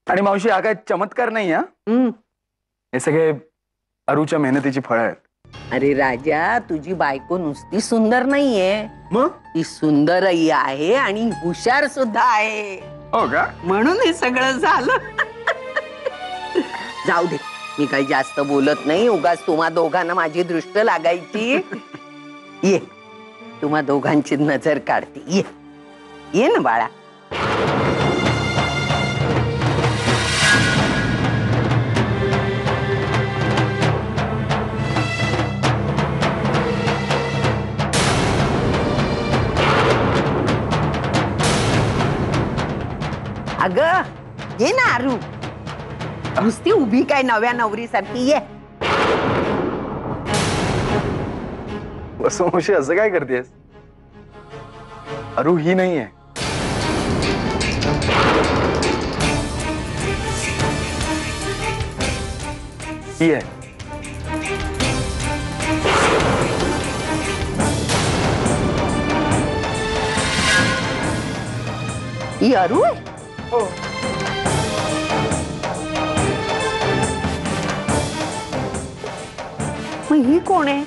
आणि मावशी हा काय चमत्कार नाही हा, हे सगळे अरुच्या मेहनतीची फळं आहेत. अरे राजा, तुझी बायको नुसती सुंदर नाहीये, मग ती सुंदरही आहे आणि हुशार सुद्धा आहे. हो का? म्हणून हे सगळं झालं. जाऊ दे, मी काही जास्त बोलत नाही. उगाच तुम्हा दोघांना माझी दृष्ट लागायची. ये, तुम्हा दोघांची नजर काढते. ये ये ना बाळा. अगं ये ना आरू, नुसती उभी काय नव्या नवरीसारखी. ये. मावशी असं काय करतेस? अरू ही नाहीये. ही आहे. ही अरू आहे? हो. मग ही कोण आहे?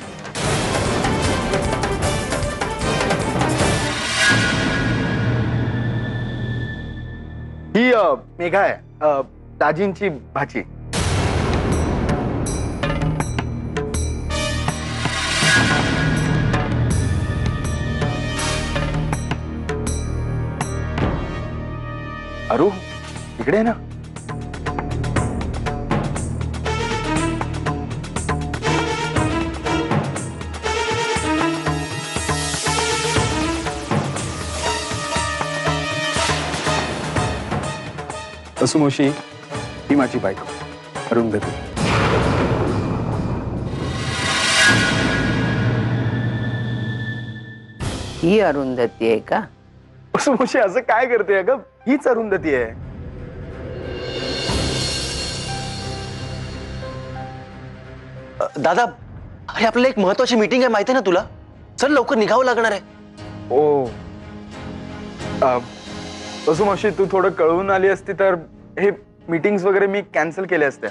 ही मेघा आहे, दाजींची भाची. अरू इकडे ना. मावशी ही माझी बायको अरुंधती. ही अरुंधती आहे का? मावशी असं काय करते? अगं हीच अरुंधती आहे. दादा, अरे आपल्याला एक महत्वाची मीटिंग आहे, माहिती आहे ना तुला? चल लवकर निघावं लागणार आहे. ओ मावशी, तू थोडं कळवून आली असती तर हे मीटिंग्स वगैरे मी कॅन्सल केले असते.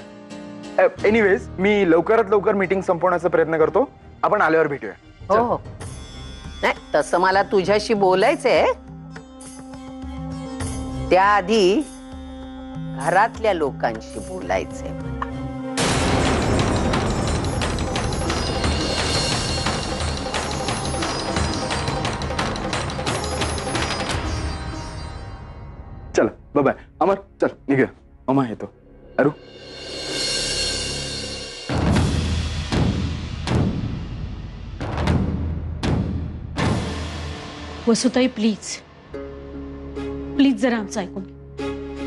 एनिवेज, मी लवकरात लवकर मीटिंग संपवण्याचा प्रयत्न करतो. आपण आल्यावर भेटूया. हो, नाही तसं मला तुझ्याशी बोलायचंय. त्याआधी घरातल्या लोकांशी बोलायचंय. चल बाय. अमर चल निघूया. मामा येतो. अरू वसुताई, प्लीज प्लीज जरा आमचं ऐकून.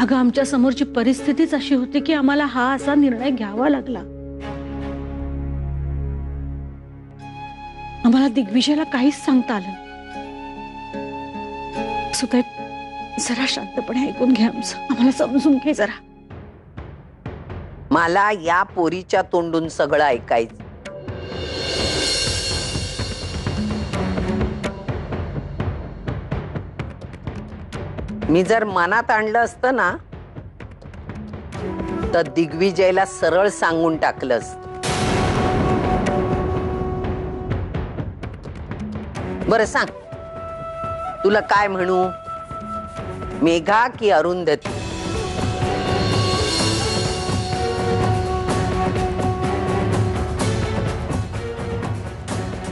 अगं आमच्या समोरची परिस्थितीच अशी होती की आम्हाला हा असा निर्णय घ्यावा लागला. आम्हाला दिग्विजयला काहीच सांगता आलं. वसुताई, जरा शांतपणे ऐकून घे आमचं. आम्हाला समजून घे जरा. मला या पोरीच्या तोंडून सगळं ऐकायचं. मी जर मनात आणलं असतं ना तर दिग्विजयला सरळ सांगून टाकलं असतं. बरं सांग, तुला काय म्हणू, मेघा की अरुंधती?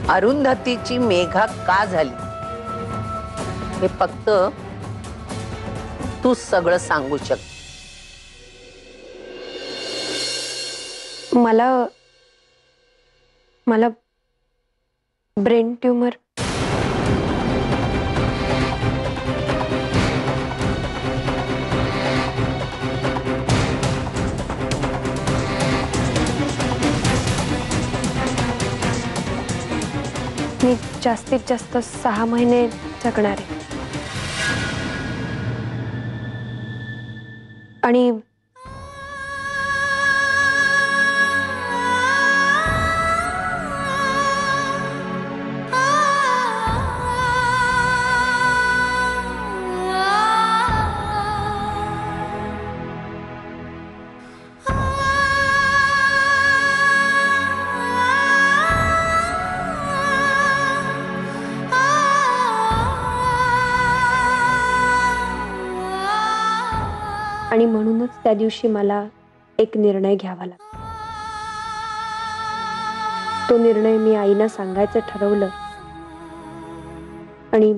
अरुंधतीची मेघा का झाली हे फक्त तू सगळं सांगू शकते. मला ब्रेन ट्यूमर. मी जास्तीत जास्त 6 महिने जगणार आहे. आणि आणि म्हणूनच त्या दिवशी मला एक निर्णय घ्यावा लागला. तो निर्णय मी आईना सांगायचं ठरवलं आणि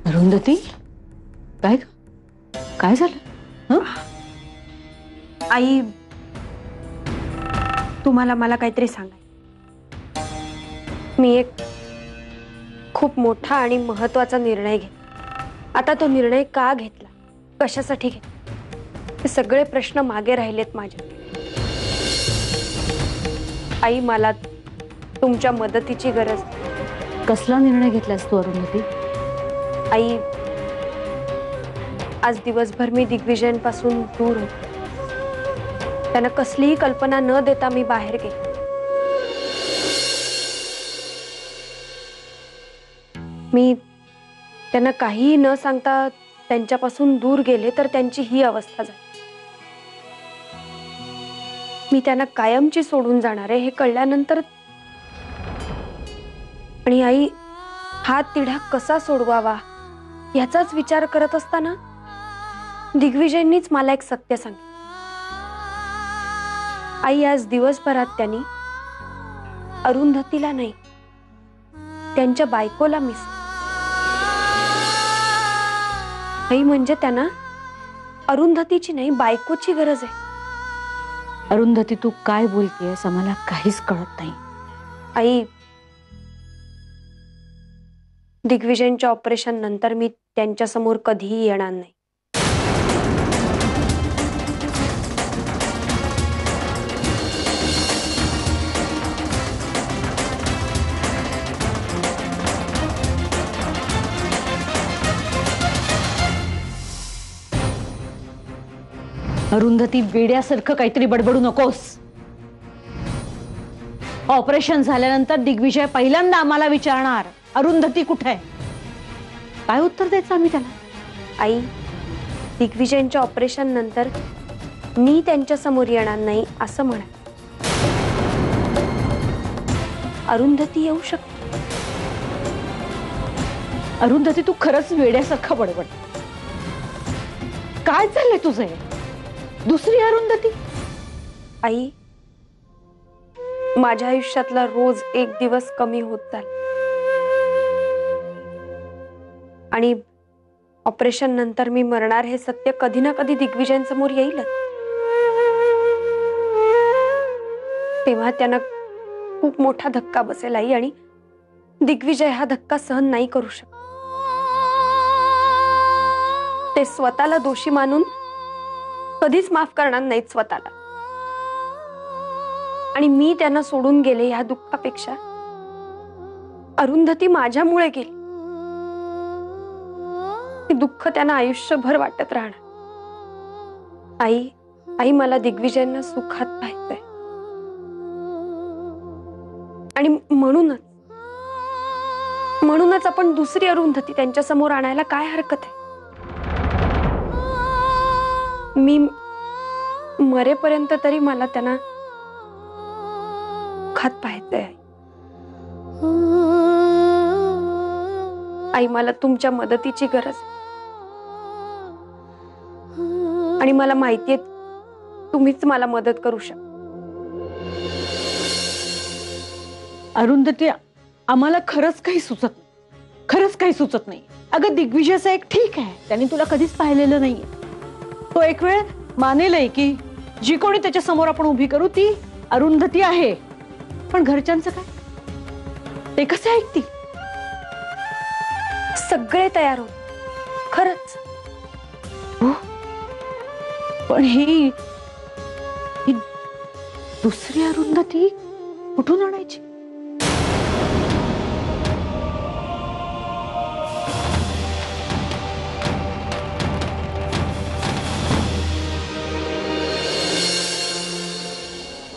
अरुंधती, काय काय झालं? हं? आई, तुम्हाला मला काहीतरी सांगाय. मी एक खूप मोठा आणि महत्वाचा निर्णय घेतला. आता तो निर्णय का घेतला, कशासाठी घेतला, हे सगळे प्रश्न मागे राहिलेत माझ्या. आई, मला तुमच्या मदतीची गरज. कसला निर्णय घेतलास तू अरुंधती? आई, आज दिवसभर मी दिग्विजयपासून दूर होते. त्यांना कसलीही कल्पना न देता मी बाहेर गेले. मी त्यांना काहीही न सांगता त्यांच्यापासून दूर गेले तर त्यांची ही अवस्था झाली. मी त्यांना कायमची सोडून जाणार आहे हे कळल्यानंतर. आणि आई, हा तिढा कसा सोडवावा याचाच विचार करत असताना दिग्विजयनीच मला एक सत्य सांगितलं. आई, आज दिवसभरात त्यांनी अरुंधतीला नाही, त्यांच्या बायकोला मिस. आई, म्हणजे त्यांना अरुंधतीची नाही, बायकोची गरज आहे. अरुंधती, तू काय बोलतेयस आम्हाला काहीच कळत नाही. आई, दिग्विजयच्या ऑपरेशन नंतर मी त्यांच्या समोर कधीही येणार नाही. अरुंधती, वेड्यासारखं काहीतरी बडबडू नकोस. ऑपरेशन झाल्यानंतर दिग्विजय पहिल्यांदा आम्हाला विचारणार, अरुंधती कुठे आहे? काय उत्तर द्यायचं आम्ही त्याला? आई, दिग्विजयच्या ऑपरेशन नंतर मी त्यांच्या समोर येणार नाही असं म्हणा. अरुंधती येऊ शकते. अरुंधती, तू खरंच वेड्यासारखं बडबड. काय चाललंय तुझं? दुसरी अरुंधती? आई, माझ्या आयुष्यातला रोज एक दिवस कमी होत चालला आणि ऑपरेशन नंतर मी मरणार हे सत्य कधी ना कधी दिग्विजयसमोर येईलच. तेव्हा त्यांना खूप मोठा धक्का बसेल आई, आणि दिग्विजय हा धक्का सहन नाही करू शकत. ते स्वतःला दोषी मानून कधीच माफ करणार नाहीत स्वतःला. आणि मी त्यांना सोडून गेले या दुःखापेक्षा अरुंधती माझ्यामुळे गेली, हे दुःख त्यांना आयुष्यभर वाटत राहणार. आई, आई, मला दिग्विजयांना सुखात पाहायचंय. आणि म्हणूनच आपण दुसरी अरुंधती त्यांच्या समोर आणायला काय हरकत आहे? मी मरेपर्यंत तरी मला त्यांना खात पाहायचंय. आई, मला तुमच्या मदतीची गरज आहे. आणि मला माहितीये तुम्हीच मला मदत करू शकता. अरुंधती, आम्हाला खरंच काही सुचत नाही. अगं, दिग्विजयचं एक ठीक आहे, त्यांनी तुला कधीच पाहिलेलं नाहीये. तो एक वेळ मानेलय की जी कोणी त्याच्या समोर आपण उभी करू ती अरुंधती आहे. पण घरच्यांचं काय? ते कसे ऐकतील? सगळे तयार हो, खरंच. पण ही दुसरी अरुंधती कुठून आणायची?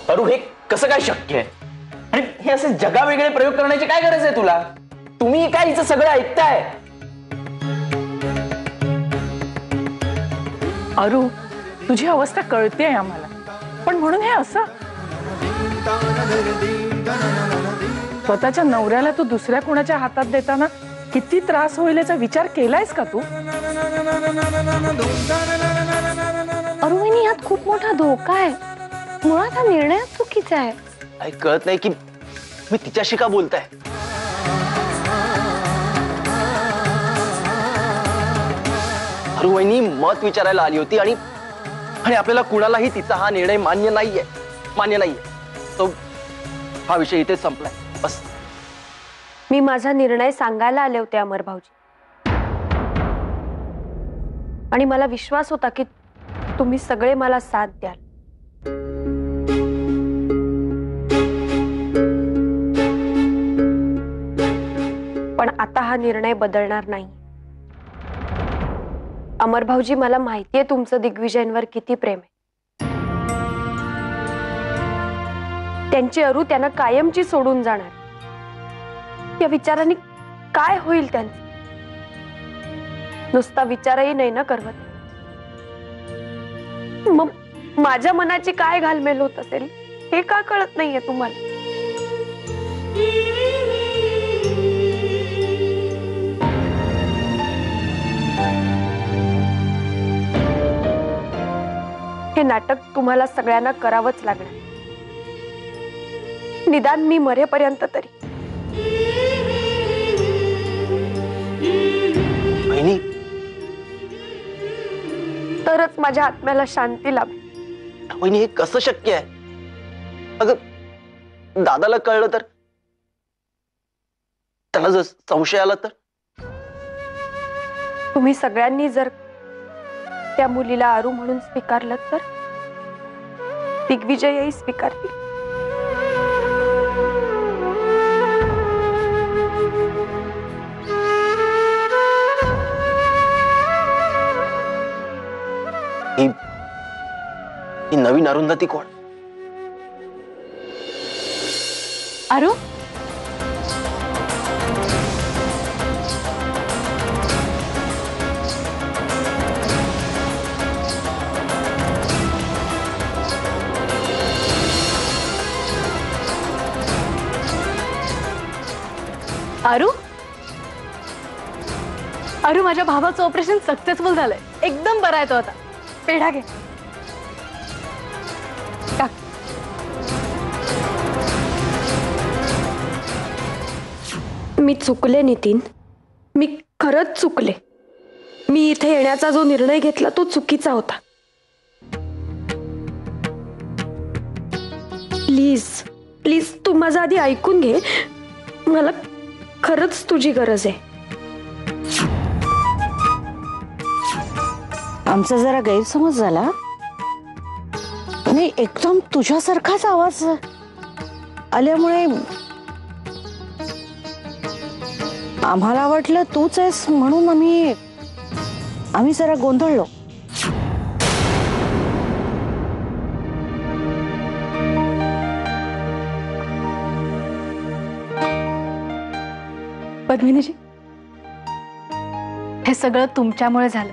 अरु, हे कसं काय शक्य आहे? आणि हे असे जगावेगळे प्रयोग करण्याची काय गरज आहे तुला? तुम्ही काय हिचं सगळं ऐकताय? अरू, तुझी अवस्था कळतेय आम्हाला, पण म्हणून हे असं? स्वतःच्या नवऱ्याला तू दुसऱ्या कोणाच्या हातात देताना किती त्रास होईल याचा विचार केलायस का तू? अरू वहिनी, यात खूप मोठा धोका आहे. मुळात हा निर्णय चुकीचा आहे. काही कळत नाही की मी तिच्याशी का बोलताय. अरू वहिनी मत विचारायला आली होती आणि आपल्याला कुणालाही तिचा हा निर्णय मान्य नाहीये. तो हा विषय इथेच संपलाय. बस. मी माझा निर्णय सांगायला आले होते अमर भाऊजी, आणि मला विश्वास होता की तुम्ही सगळे मला साथ द्याल. पण आता हा निर्णय बदलणार नाही. अमर भाऊजी, मला माहितीये तुमचं दिग्विजयवर किती प्रेम आहे. त्यांची अरू त्यांना कायमची सोडून जाणार या विचाराने काय होईल त्यांचं? नुसता विचारही नाही ना करवत. मग माझ्या मनाची काय घालमेल होत असेल हे का कळत नाहीये तुम्हाला? हे नाटक तुम्हाला सगळ्यांना करावंच लागणार, निदान मी मरेपर्यंत तरी. वहिनी, तरच माझ्या आत्म्याला शांती लाभेल. वहिनी हे कसं शक्य आहे? अगं दादाला कळलं तर, त्याला जर संशय आला तर? तुम्ही सगळ्यांनी जर त्या मुलीला आरू म्हणून स्वीकारलं तर दिग्विजयही स्वीकारतील. ही नवीन अरुंधती कोण? आरू, आरू, आरू, माझ्या भावाचं ऑपरेशन सक्सेसफुल झालंय. एकदम बरा आहे तो आता. पेढा घे. टाक. मी चुकले नितीन, मी खरंच चुकले. मी इथे येण्याचा जो निर्णय घेतला तो चुकीचा होता. प्लीज प्लीज तू माझं आधी ऐकून घे. मला खरंच तुझी गरज आहे. आमचा जरा गैरसमज झाला. नाही, एकदम तुझ्यासारखाच आवाज आल्यामुळे आम्हाला वाटलं तूच आहेस, म्हणून आम्ही जरा गोंधळलो. पद्मिनीजी, हे सगळं तुमच्यामुळे झालं.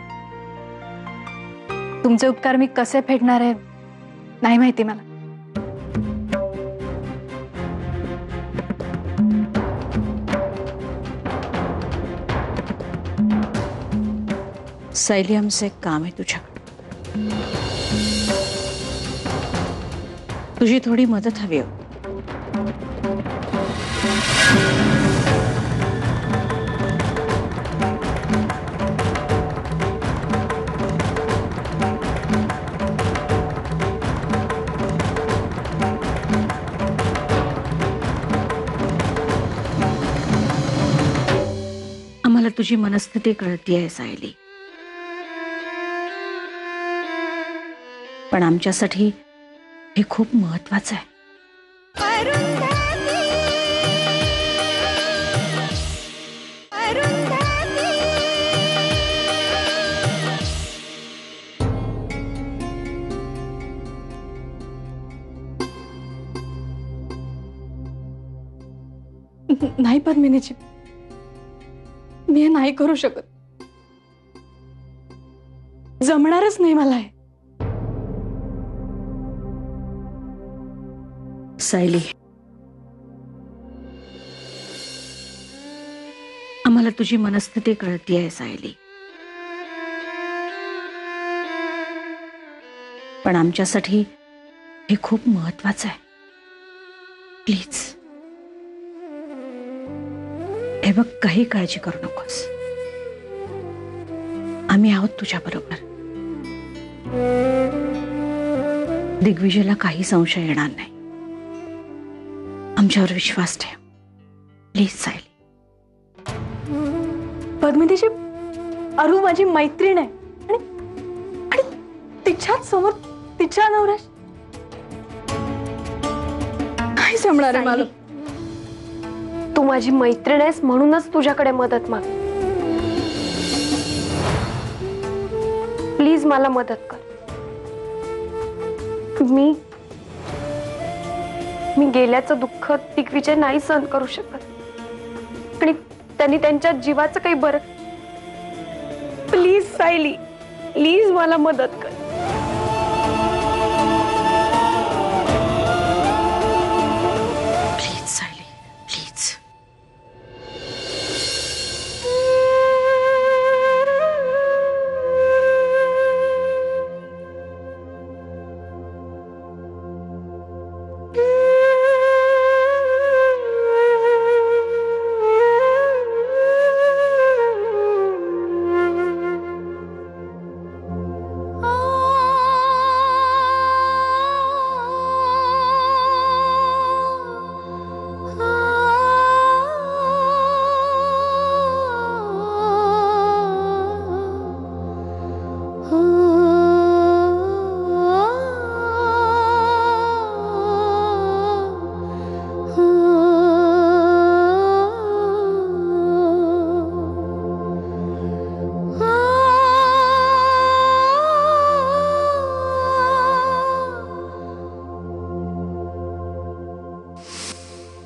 तुमचे उपकार मी कसे फेडणार आहे नाही माहिती मला. सायली, आमचं एक काम आहे तुझ्याकडे. तुझी थोडी मदत हवी होती. आम्हाला तुझी मनस्थिती कळतीये सायली, पण आमच्यासाठी हे खूप महत्वाचं आहे. नाही पद्मिनीजी, मी हे नाही करू शकत. जमणारच नाही मला हे. सायली, आम्हाला तुझी मनस्थिती कळतीये सायली, पण आमच्यासाठी हे खूप महत्वाचं आहे. प्लीज हे बघ, काही काळजी करू नकोस. आम्ही आहोत तुझ्या बरोबर. दिग्विजयला काही संशय येणार नाही. आमच्यावर विश्वास ठेव प्लीज सायली. पद्मिनीची अरू माझी मैत्रीण आहे आणि तिच्याच समोर तिच्या नवऱ्या नाही जमणार आहे मला. तू माझी मैत्रीण आहेस म्हणूनच तुझ्याकडे मदत माग. प्लीज मला मदत कर. मी गेल्याचं दुःख दिग्विजय नाही सहन करू शकत आणि त्यांनी त्यांच्या जीवाचं काही बरं. प्लीज सायली, प्लीज मला मदत कर. Please Sayali, please.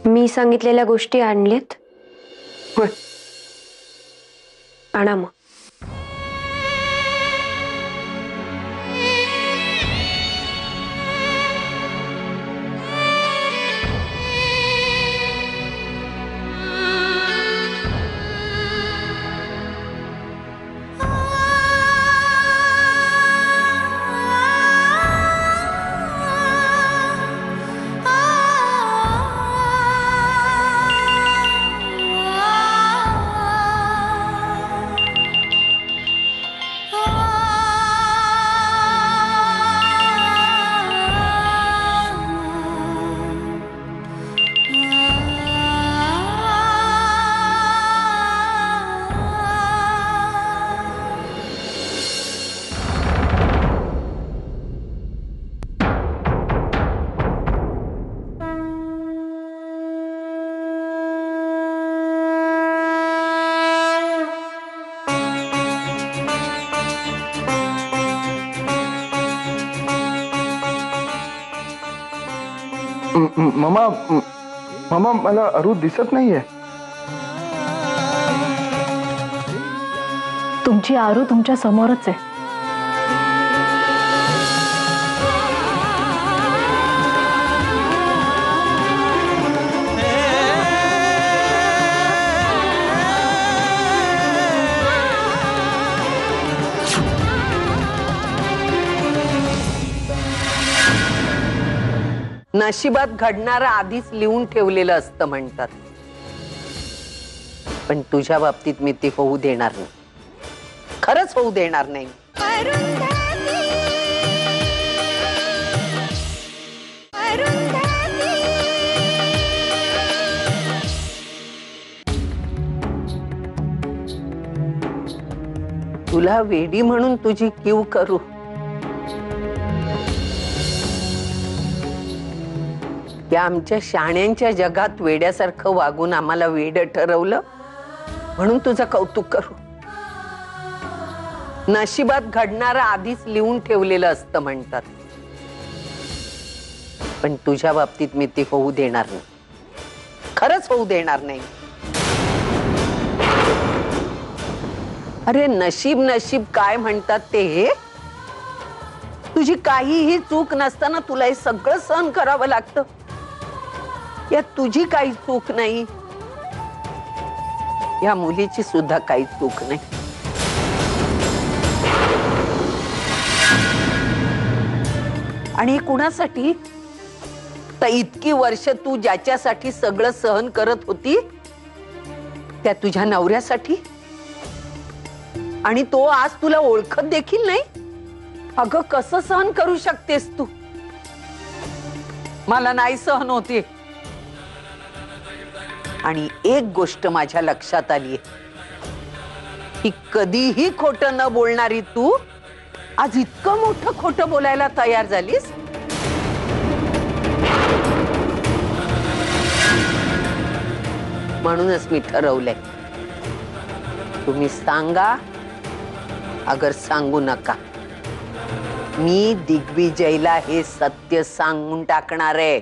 मी सांगितलेल्या गोष्टी आणलेत? होय. आणा मग. मामा, मला अरू दिसत नाहीये. तुमची आरू तुमच्या समोरच आहे. नशिबात घडणारं आधीच लिहून ठेवलेलं असतं म्हणतात, पण तुझ्या बाबतीत मी ते होऊ देणार नाही. खरंच होऊ देणार नाही. तुला वेडी म्हणून तुझी कीव करू? या आमच्या शाण्यांच्या जगात वेड्यासारखं वागून आम्हाला वेड ठरवलं म्हणून तुझं कौतुक करू? नशिबात घडणारं आधीच लिहून ठेवलेलं असतं म्हणतात, पण तुझ्या बाबतीत मी ते होऊ देणार नाही. खरंच होऊ देणार नाही. अरे नशीब नशीब काय म्हणतात ते हे तुझी काहीही चूक नसताना तुला हे सगळं सहन करावं लागतं. यात तुझी काही चूक नाही, या मुलीची सुद्धा काही चूक नाही. आणि हे कुणासाठी? तर इतकी वर्ष तू ज्याच्यासाठी सगळं सहन करत होती त्या तुझ्या नवऱ्यासाठी, आणि तो आज तुला ओळखत देखील नाही. अगं कसं सहन करू शकतेस तू? मला नाही सहन होते. आणि एक गोष्ट माझ्या लक्षात आलीये की कधीही खोटं न बोलणारी तू आज इतकं मोठं खोटं बोलायला तयार झालीस. म्हणूनच मी ठरवलंय, तुम्ही सांगा अगर सांगू नका, मी दिग्विजयला हे सत्य सांगून टाकणार आहे.